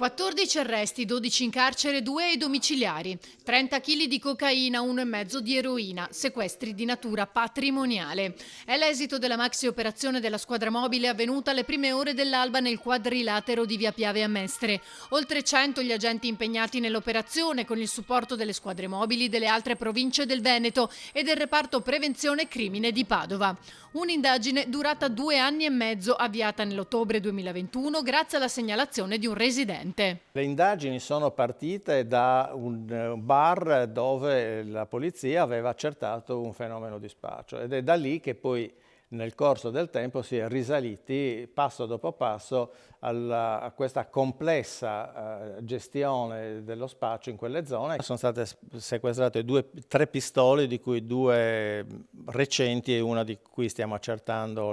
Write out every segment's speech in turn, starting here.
14 arresti, 12 in carcere, 2 ai domiciliari, 30 kg di cocaina, 1,5 di eroina, sequestri di natura patrimoniale. È l'esito della maxi operazione della squadra mobile avvenuta alle prime ore dell'alba nel quadrilatero di Via Piave a Mestre. Oltre 100 gli agenti impegnati nell'operazione con il supporto delle squadre mobili delle altre province del Veneto e del reparto prevenzione crimine di Padova. Un'indagine durata 2 anni e mezzo, avviata nell'ottobre 2021 grazie alla segnalazione di un residente. Le indagini sono partite da un bar dove la polizia aveva accertato un fenomeno di spaccio ed è da lì che poi nel corso del tempo si è risaliti passo dopo passo a questa complessa gestione dello spaccio in quelle zone. Sono state sequestrate 3 pistole, di cui 2 recenti e una di cui stiamo accertando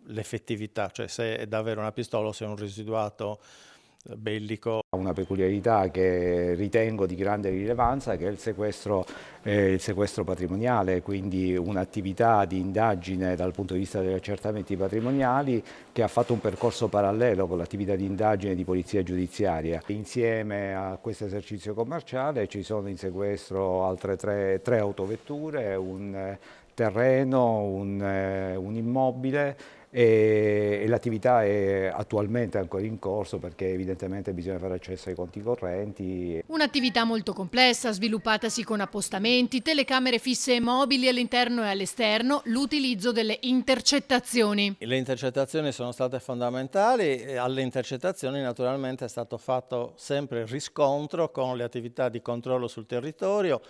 l'effettività, cioè se è davvero una pistola o se è un residuato bellico. Una peculiarità che ritengo di grande rilevanza che è il sequestro patrimoniale, quindi un'attività di indagine dal punto di vista degli accertamenti patrimoniali che ha fatto un percorso parallelo con l'attività di indagine di polizia giudiziaria. Insieme a questo esercizio commerciale ci sono in sequestro altre tre autovetture, un terreno, un immobile e l'attività è attualmente ancora in corso perché evidentemente bisogna fare accesso ai conti correnti. Un'attività molto complessa, sviluppatasi con appostamenti, telecamere fisse e mobili all'interno e all'esterno, l'utilizzo delle intercettazioni. Le intercettazioni sono state fondamentali e alle intercettazioni naturalmente è stato fatto sempre il riscontro con le attività di controllo sul territorio,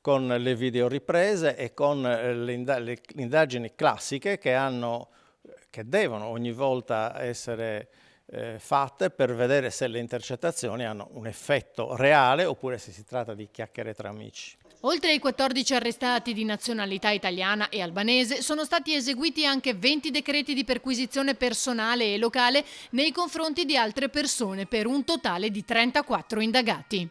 con le videoriprese e con le indagini classiche che devono ogni volta essere fatte per vedere se le intercettazioni hanno un effetto reale oppure se si tratta di chiacchiere tra amici. Oltre ai 14 arrestati di nazionalità italiana e albanese, sono stati eseguiti anche 20 decreti di perquisizione personale e locale nei confronti di altre persone per un totale di 34 indagati.